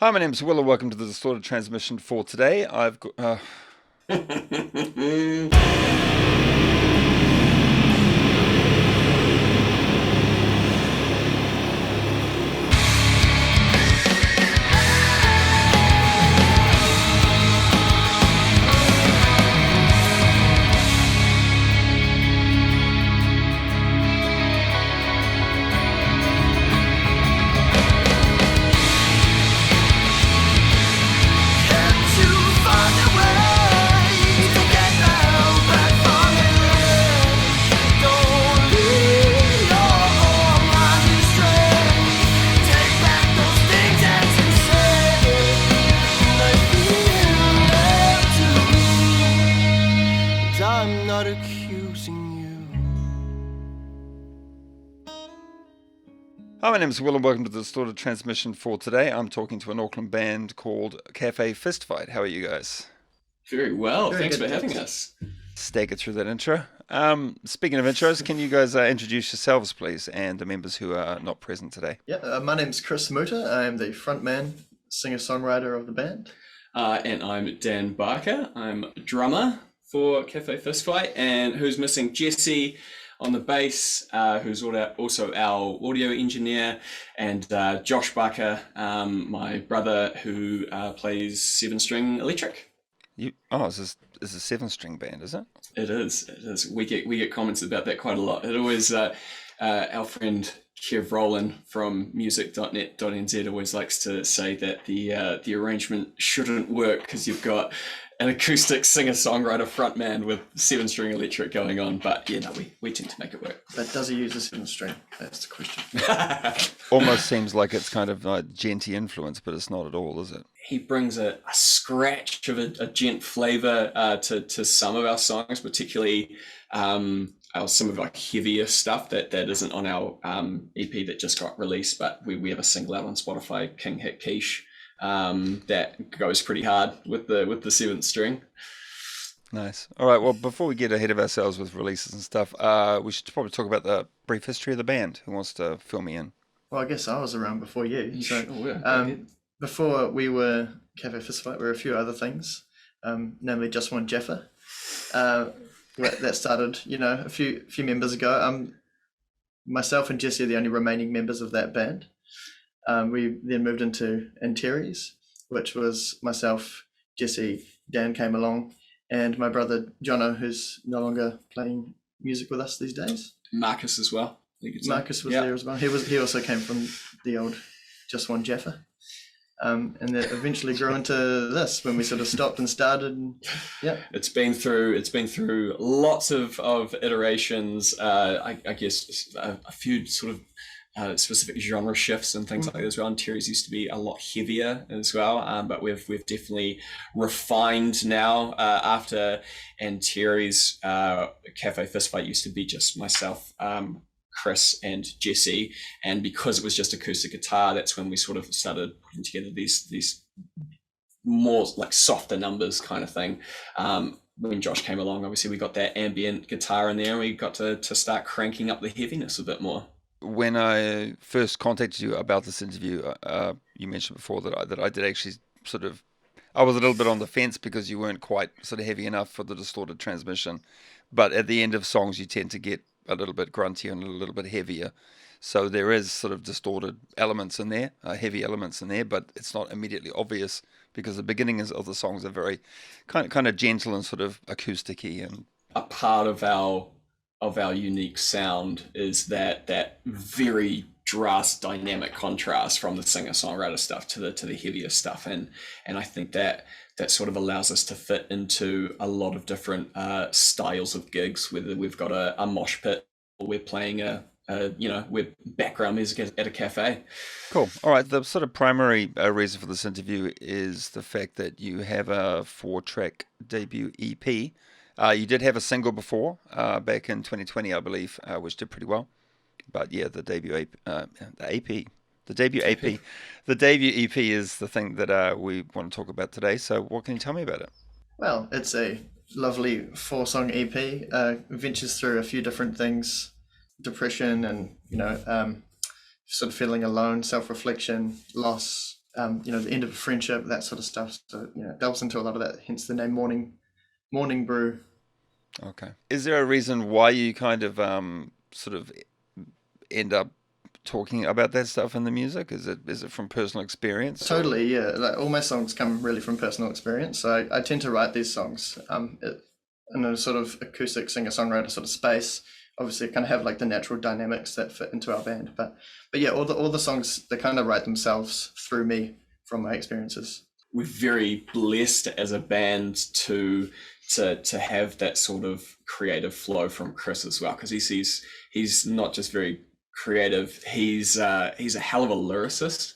Hi, my name's Will, and welcome to the Distorted Transmission for today. I've got. I'm not accusing you. Hi, my name's Will, and welcome to the Distorted Transmission for today. I'm talking to an Auckland band called Cafe Fistfight. How are you guys? Very well. Very Thanks good, for having thanks. us. Stagger through that intro. Speaking of intros, can you guys introduce yourselves, please, and the members who are not present today? Yeah, my name's Chris Muta. I am the frontman, singer-songwriter of the band. And I'm Dan Barker. I'm a drummer for Cafe Fistfight. And who's missing? Jesse on the bass, who's also our audio engineer, and Josh Barker, my brother, who plays 7-string electric. It's a 7-string band, is it? It is. It is. We get comments about that quite a lot. It always our friend Kev Rowland from music.net.nz always likes to say that the arrangement shouldn't work because you've got an acoustic singer-songwriter frontman with 7-string electric going on. But yeah, no, we tend to make it work. But does he use a 7-string? That's the question. Almost seems like it's kind of like genty influence, but it's not at all, is it? He brings a scratch of a gent flavor to some of our songs, particularly some of our heavier stuff that isn't on our EP that just got released, but we have a single out on Spotify, King Hit Quiche, that goes pretty hard with the 7th string. Nice. All right, well, before we get ahead of ourselves with releases and stuff, we should probably talk about the brief history of the band. Who wants to fill me in? Well, I guess I was around before you. So, Sure. before we were Cafe Fistfight, we were a few other things, namely Just One Jaffa. That started, a few members ago. Myself and Jesse are the only remaining members of that band. We then moved into Antares, which was myself, Jesse, Dan came along, and my brother Jono, who's no longer playing music with us these days. Marcus as well. Marcus was there as well. He also came from the old Just One Jaffa. And that eventually grew into this when we sort of stopped and started. And, yeah, it's been through lots of iterations. I guess a few sort of specific genre shifts and things like that as well. And Terry's used to be a lot heavier as well, but we've definitely refined now after. And Terry's Cafe Fistfight used to be just myself, Chris and Jesse, and because it was just acoustic guitar, that's when we sort of started putting together these more like softer numbers kind of thing. When Josh came along, obviously we got that ambient guitar in there, and we got to start cranking up the heaviness a bit more. When I first contacted you about this interview, you mentioned before that I did actually I was a little bit on the fence because you weren't quite sort of heavy enough for the Distorted Transmission, but at the end of songs you tend to get a little bit gruntier and a little bit heavier. So there is sort of distorted elements in there, heavy elements in there, but it's not immediately obvious because the beginnings of the songs are very kind of gentle and sort of acousticy. And a part of our unique sound is that very drastic dynamic contrast from the singer-songwriter stuff to the heavier stuff, and I think that sort of allows us to fit into a lot of different styles of gigs, whether we've got a mosh pit or we're playing we're background music at a cafe. Cool. All right. The sort of primary reason for this interview is the fact that you have a 4-track debut EP. You did have a single before, back in 2020, I believe, which did pretty well. But yeah, the debut EP is the thing that we want to talk about today. So what can you tell me about it? Well, it's a lovely 4-song EP. Ventures through a few different things: depression and sort of feeling alone, self-reflection, loss, the end of a friendship, that sort of stuff. So it delves into a lot of that. Hence the name Morning Brew. Okay. Is there a reason why you kind of sort of end up talking about that stuff in the music? Is it from personal experience? Totally, yeah. Like all my songs come really from personal experience. So I tend to write these songs in a sort of acoustic singer-songwriter sort of space. Obviously, kind of have like the natural dynamics that fit into our band. But yeah, all the songs, they kind of write themselves through me from my experiences. We're very blessed as a band to have that sort of creative flow from Chris as well, because he's not just very creative, he's a hell of a lyricist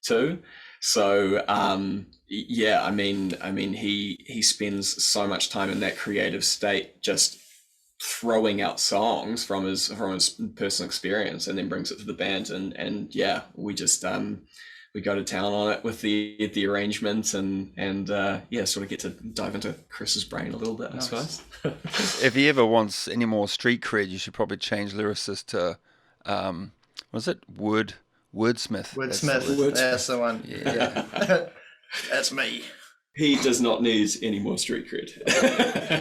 too. So yeah, I mean he spends so much time in that creative state, just throwing out songs from his personal experience, and then brings it to the band, and yeah, we just we go to town on it with the arrangements, and yeah, sort of get to dive into Chris's brain a little bit, I suppose. If he ever wants any more street cred, you should probably change lyricist to what is it? Wordsmith. That's the one. Yeah. That's me. He does not need any more street cred.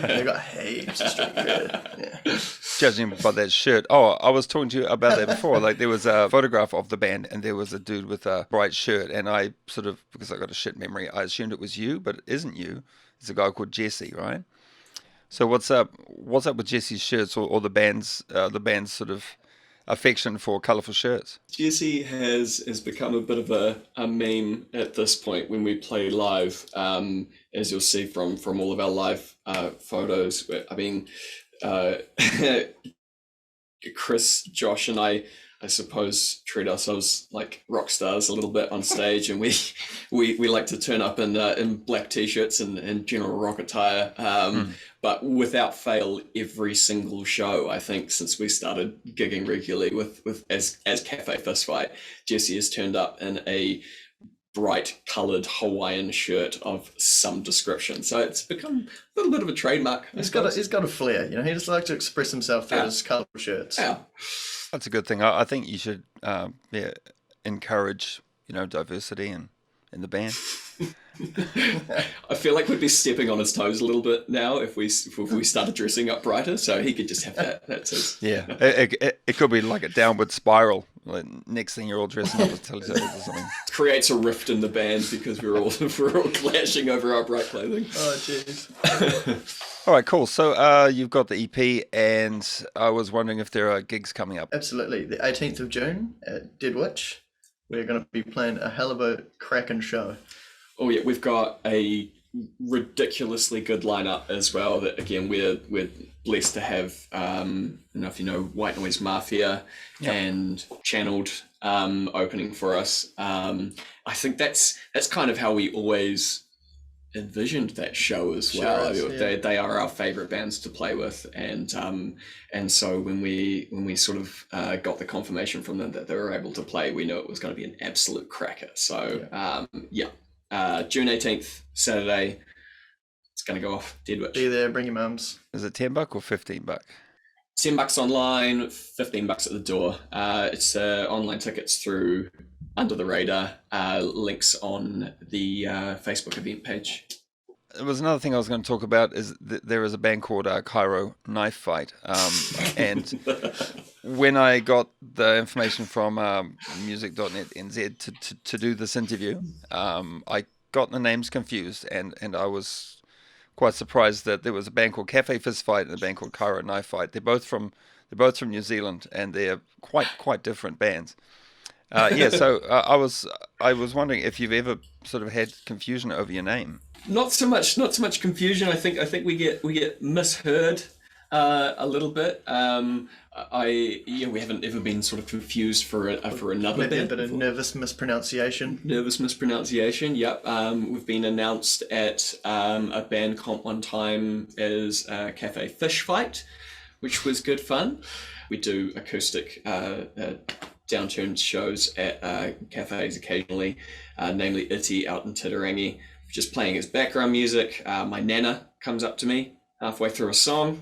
They got heaps of street cred. Yeah. Judging by that shirt. Oh, I was talking to you about that before. Like there was a photograph of the band, and there was a dude with a bright shirt, and I sort of, because I got a shit memory, I assumed it was you, but it isn't you. It's a guy called Jesse, right? So what's up with Jesse's shirts, or the band's sort of affection for colourful shirts? Jesse has become a bit of a meme at this point when we play live, as you'll see from all of our live photos. I mean, Chris, Josh, and I suppose treat ourselves like rock stars a little bit on stage, and we like to turn up in black t-shirts and general rock attire. But without fail, every single show, I think, since we started gigging regularly with as Cafe Fistfight, Jesse has turned up in a bright coloured Hawaiian shirt of some description. So it's become a little bit of a trademark. He's got a flair, he just likes to express himself through his colourful shirts. Yeah. That's a good thing. I think you should encourage diversity in the band. I feel like we'd be stepping on his toes a little bit now if we started dressing up brighter, so he could just have that. That's his. Yeah, it could be like a downward spiral. Like next thing you're all dressing up as Teletubbies or something. Creates a rift in the band because we're all clashing over our bright clothing. Oh jeez. All right, cool. So you've got the EP, and I was wondering if there are gigs coming up. Absolutely. The 18th of June at Dead Witch, we're going to be playing a hell of a cracking show. Oh yeah, we've got a ridiculously good lineup as well. That again, we're blessed to have. I don't know if you know White Noise Mafia and Channeled opening for us. I think that's kind of how we always envisioned that show as well. They are our favorite bands to play with, and so when we sort of got the confirmation from them that they were able to play, we knew it was going to be an absolute cracker. So June 18th, Saturday, it's going to go off. Dead Witch. Be there, bring your mums. Is it $10 or $15? $10 online, $15 at the door. It's online tickets through Under the Radar. Links on the Facebook event page. There was another thing I was going to talk about, is that there is a band called Cairo Knife Fight, and when I got the information from music.net NZ to do this interview, I got the names confused, and I was quite surprised that there was a band called Cafe Fistfight and a band called Cairo Knife Fight. They're both from New Zealand, and they're quite different bands. So I was wondering if you've ever sort of had confusion over your name. Not so much confusion. I think we get misheard a little bit. We haven't ever been sort of confused for another Maybe band. a bit of nervous mispronunciation. Yep. We've been announced at a band comp one time as Cafe Fistfight, which was good fun. We do acoustic downturned shows at cafes occasionally, namely Iti out in Titirangi, just playing as background music. My nana comes up to me halfway through a song,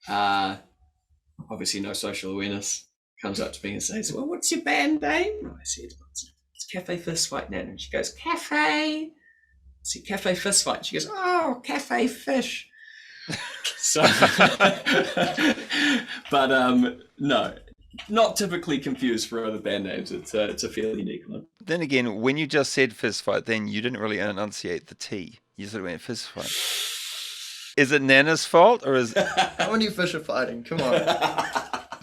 obviously no social awareness, comes up to me and says, "Well, what's your band name?" I said, "It's Cafe Fistfight, Nan. And she goes, Cafe. See, Cafe Fistfight. She goes, oh, Cafe Fish. So, but no, not typically confused for other band names. It's a fairly unique one. Then again, when you just said Fistfight, then you didn't really enunciate the T. You sort of went Fistfight. Is it Nana's fault, or is How many fish are fighting? Come on.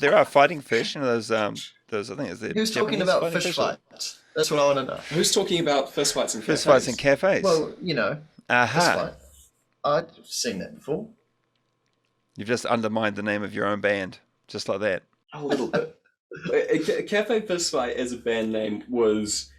there are fighting fish? You know those I think is there. Who's talking Japanese about fighting fish or- fights? That's what I want to know. Who's talking about fistfights and cafes? Fistfights in cafes. Well, you know, fist Aha! fight. I've seen that before. You've just undermined the name of your own band, just like that. A little bit. Cafe Fistfight as a band name was,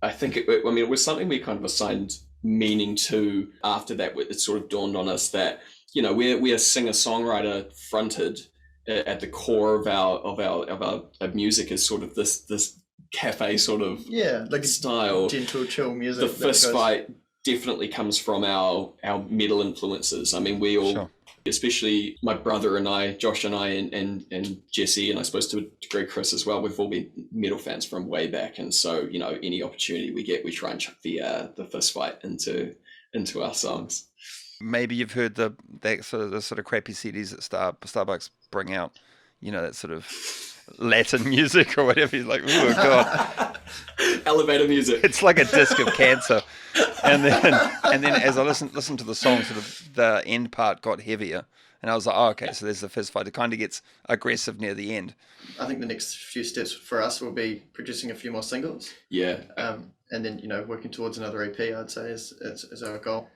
I think, it was something we kind of assigned meaning to after that. It sort of dawned on us that, you know, we're singer-songwriter fronted at the core of our music is sort of this cafe sort of Like style. gentle, chill music. The Fistfight definitely comes from our metal influences. I mean, we all, Sure. especially my brother and I, Josh and I, and Jesse, and I suppose to a degree Chris as well, we've all been metal fans from way back. And so, you know, any opportunity we get, we try and chuck the Fistfight into our songs. Maybe you've heard the sort of crappy CDs that Starbucks bring out. You know, that sort of Latin music or whatever. You're like, oh god, Elevator music. it's like a disc of cancer. And then as I listened to the song, sort of the end part got heavier, and I was like, oh, okay, so there's the fist fight. It kind of gets aggressive near the end. I think the next few steps for us will be producing a few more singles. Yeah. And then, you know, working towards another EP, I'd say is our goal.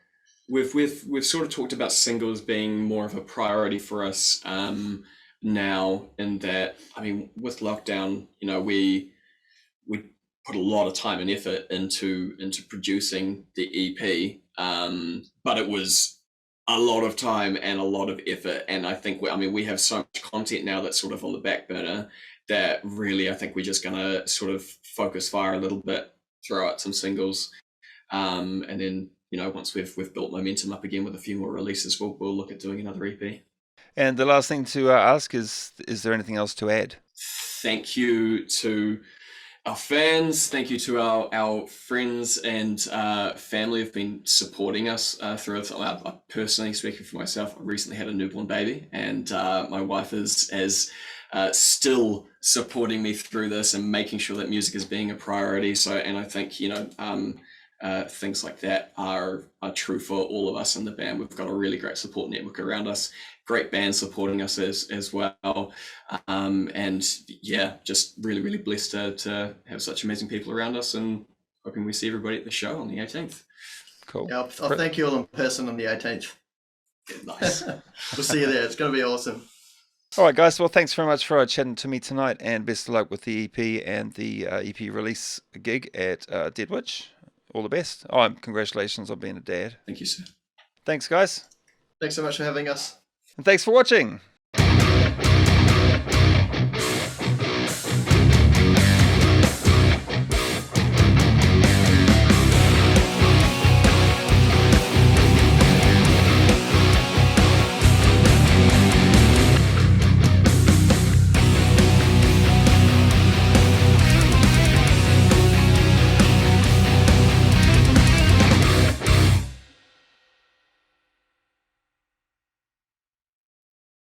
We've sort of talked about singles being more of a priority for us now, in that, I mean, with lockdown, you know, we put a lot of time and effort into producing the EP, but it was a lot of time and a lot of effort. And I think we have so much content now that's sort of on the back burner that really I think we're just going to sort of focus fire a little bit, throw out some singles, and then, you know, once we've built momentum up again with a few more releases, we'll look at doing another EP. And the last thing to ask is there anything else to add? Thank you to our fans. Thank you to our friends and family who've been supporting us through it. Personally, speaking for myself, I recently had a newborn baby, and my wife is still supporting me through this and making sure that music is being a priority. So, and I think, you know, things like that are true for all of us in the band. We've got a really great support network around us, great band supporting us as well. And yeah, just really, really blessed to have such amazing people around us, and hoping we see everybody at the show on the 18th. Cool. Yeah, I'll thank you all in person on the 18th. Nice. We'll see you there. It's going to be awesome. All right, guys. Well, thanks very much for chatting to me tonight, and best of luck with the EP and the EP release gig at Dead Witch. All the best. Congratulations on being a dad. Thank you, sir. Thanks, guys. Thanks so much for having us. And thanks for watching.